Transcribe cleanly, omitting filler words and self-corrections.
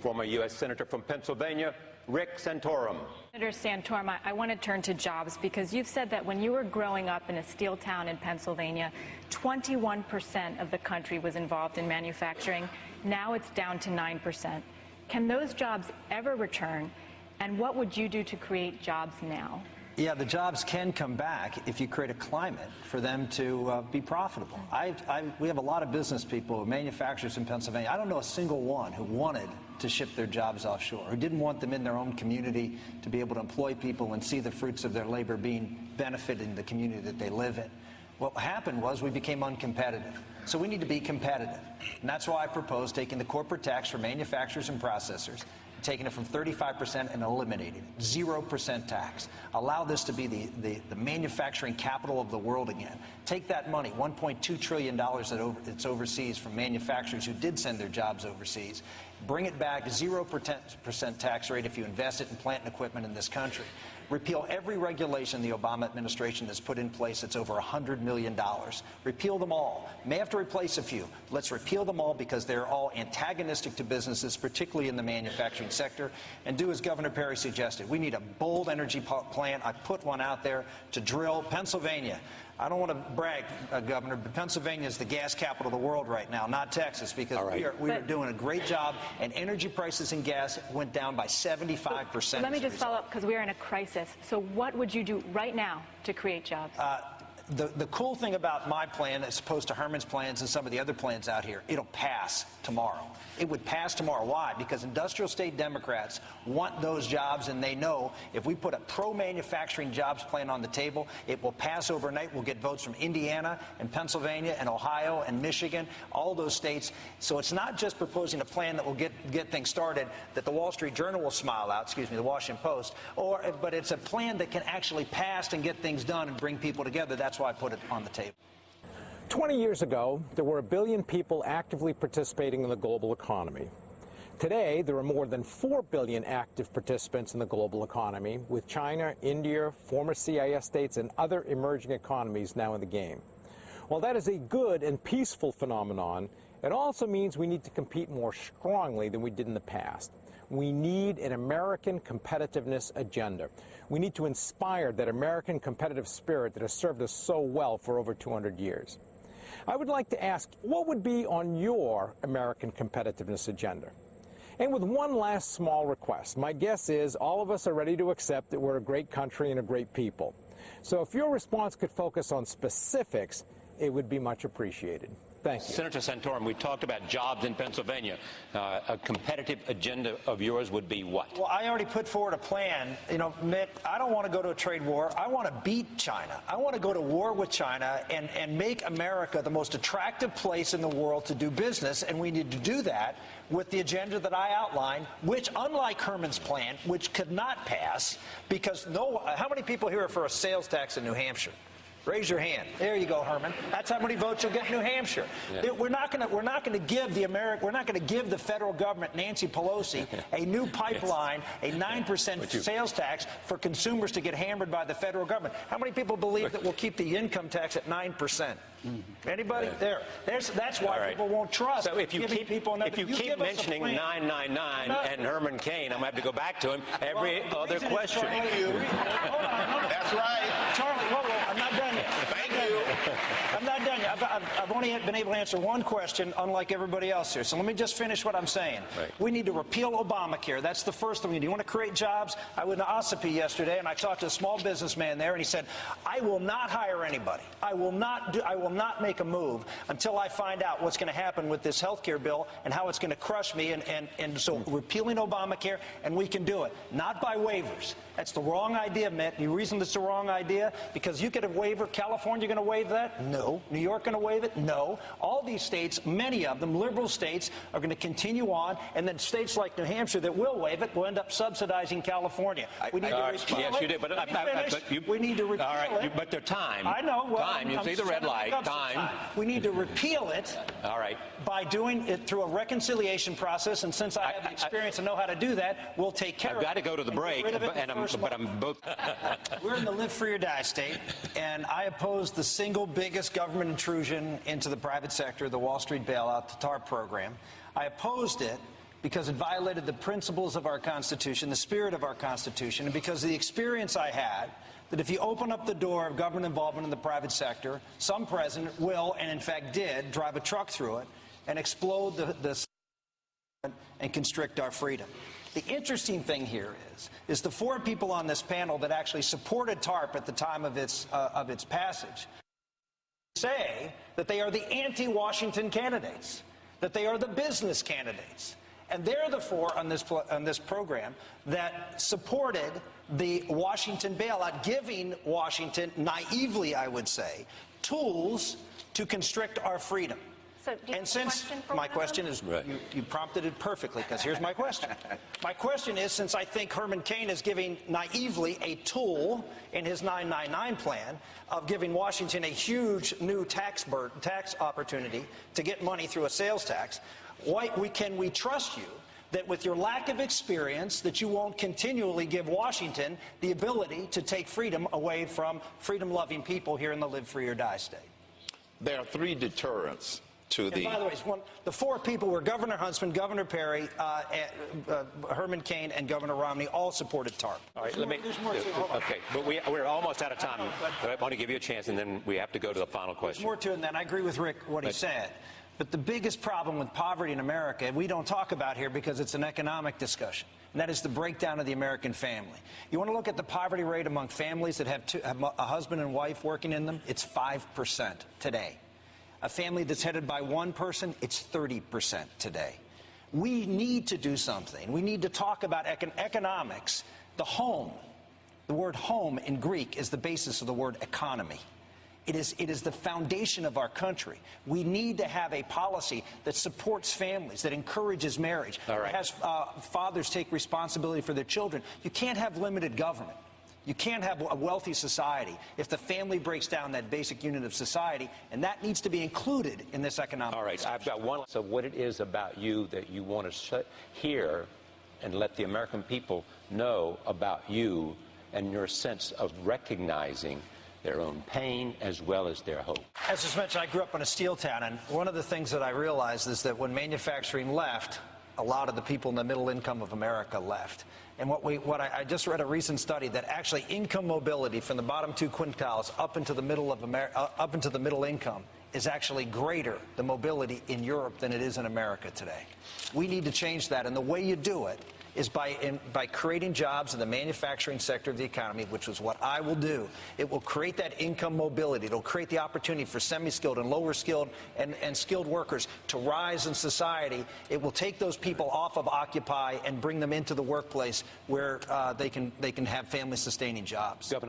Former U.S. Senator from Pennsylvania, Rick Santorum. Senator Santorum, I want to turn to jobs because you've said that when you were growing up in a steel town in Pennsylvania, 21% of the country was involved in manufacturing. Now it's down to 9%. Can those jobs ever return? And what would you do to create jobs now? Yeah, the jobs can come back if you create a climate for them to be profitable. We have a lot of business people, manufacturers in Pennsylvania. I don't know a single one who wanted to ship their jobs offshore, who didn't want them in their own community to be able to employ people and see the fruits of their labor being benefiting the community that they live in. What happened was we became uncompetitive. So we need to be competitive. And that's why I proposed taking the corporate tax for manufacturers and processors, taking it from 35% and eliminating it. 0% tax. Allow this to be the manufacturing capital of the world again. Take that money, $1.2 trillion that's overseas from manufacturers who did send their jobs overseas. Bring it back, 0% tax rate if you invest it in plant and equipment in this country. Repeal every regulation the Obama administration has put in place that's over $100 million. Repeal them all. May have to replace a few. Let's repeal them all because they're all antagonistic to businesses, particularly in the manufacturing sector, and do as Governor Perry suggested. We need a bold energy plan. I put one out there to drill Pennsylvania. I don't want to brag, Governor, but Pennsylvania is the gas capital of the world right now, not Texas, because we are doing a great job, and energy prices in gas went down by 75%. Let me just follow up, because we are in a crisis. So what would you do right now to create jobs? The cool thing about my plan, as opposed to Herman's plans and some of the other plans out here, it'll pass tomorrow. It would pass tomorrow. Why? Because industrial state Democrats want those jobs, and they know if we put a pro-manufacturing jobs plan on the table, it will pass overnight. We'll get votes from Indiana and Pennsylvania and Ohio and Michigan, all those states. So it's not just proposing a plan that will get things started that the Wall Street Journal will smile out, the Washington Post, but it's a plan that can actually pass and get things done and bring people together. That's why I put it on the table. 20 years ago, there were 1 billion people actively participating in the global economy. Today, there are more than 4 billion active participants in the global economy, with China, India, former CIS states, and other emerging economies now in the game. While that is a good and peaceful phenomenon, it also means we need to compete more strongly than we did in the past. We need an American competitiveness agenda. We need to inspire that American competitive spirit that has served us so well for over 200 years. I would like to ask, what would be on your American competitiveness agenda? And with one last small request, my guess is all of us are ready to accept that we're a great country and a great people. So if your response could focus on specifics, it would be much appreciated. Thank you. Senator Santorum, we talked about jobs in Pennsylvania. A competitive agenda of yours would be what? Well, I already put forward a plan. You know, Mitt, I don't want to go to a trade war. I want to beat China. I want to go to war with China and make America the most attractive place in the world to do business, and we need to do that with the agenda that I outlined, which, unlike Herman's plan, which could not pass, because how many people here are for a sales tax in New Hampshire? Raise your hand. There you go, Herman. That's how many votes you'll get in New Hampshire. Yeah. We're not going to give the federal government, Nancy Pelosi, a new pipeline, a 9% sales tax for consumers to get hammered by the federal government. How many people believe that we'll keep the income tax at 9%? Anybody? That's why people won't trust. So if you keep mentioning 999 and Herman Cain, I'm going to have to go back to him every other question. That's right. Charlie, whoa, I'm not done yet. Thank you. I'm not done yet. I've only been able to answer one question, unlike everybody else here. So let me just finish what I'm saying. Right. We need to repeal Obamacare. That's the first thing we need. You want to create jobs? I went to Ossipee yesterday, and I talked to a small businessman there, and he said, I will not hire anybody. I will not make a move until I find out what's going to happen with this health care bill and how it's going to crush me. And so repealing Obamacare, and we can do it. Not by waivers. That's the wrong idea, Mitt. The reason it's the wrong idea, because you could have waiver. California going to waive that? No. New York going to waive it? No. All these states, many of them, liberal states, are going to continue on, and then states like New Hampshire that will waive it will end up subsidizing California. We need to repeal it. Yes, you did. But we need to repeal it. But there's time. I know. Well, time. You see the red light. Time. We need to repeal it. All right. By doing it through a reconciliation process, and since I have the experience and know how to do that, we'll take care of it. I've got to go to the break, but I'm both. We're in the live free or die state, and I oppose the single biggest government intrusion into the private sector, the Wall Street bailout, the TARP program. I opposed it because it violated the principles of our Constitution, the spirit of our Constitution, and because of the experience I had that if you open up the door of government involvement in the private sector, some president will, and in fact did, drive a truck through it and explode the and constrict our freedom. The interesting thing here is the four people on this panel that actually supported TARP at the time of its passage say that they are the anti-Washington candidates, that they are the business candidates. And they're the four on this program that supported the Washington bailout, giving Washington, naively I would say, tools to constrict our freedom. So do you and since my question is, right. you prompted it perfectly, because here's my question. My question is, since I think Herman Cain is giving naively a tool in his 999 plan of giving Washington a huge new tax opportunity to get money through a sales tax, can we trust you that with your lack of experience that you won't continually give Washington the ability to take freedom away from freedom-loving people here in the live free or die state? There are three deterrents to and by the way, the four people were Governor Huntsman, Governor Perry, Herman Cain, and Governor Romney all supported TARP. All right, okay, but we're almost out of time. I want to give you a chance, and then we have to go to the final question. There's more to it than that. I agree with Rick what he said. But the biggest problem with poverty in America, we don't talk about here because it's an economic discussion, and that is the breakdown of the American family. You want to look at the poverty rate among families that have a husband and wife working in them? It's 5% today. A family that's headed by one person, it's 30% today. We need to do something. We need to talk about economics. The home, the word home in Greek is the basis of the word economy. It is the foundation of our country. We need to have a policy that supports families, that encourages marriage, that has fathers take responsibility for their children. You can't have limited government. You can't have a wealthy society if the family breaks down that basic unit of society, and that needs to be included in this economic All right, discussion. I've got one. So what it is about you that you want to hear and let the American people know about you and your sense of recognizing their own pain as well as their hope. As was mentioned, I grew up in a steel town, and one of the things that I realized is that when manufacturing left, a lot of the people in the middle income of America left. And I just read a recent study that actually income mobility from the bottom two quintiles up into the middle of up into the middle income is actually greater, the mobility in Europe, than it is in America today. We need to change that, and the way you do it is by creating jobs in the manufacturing sector of the economy, which is what I will do. It will create that income mobility. It will create the opportunity for semi-skilled and lower skilled and skilled workers to rise in society. It will take those people off of Occupy and bring them into the workplace where they can have family-sustaining jobs.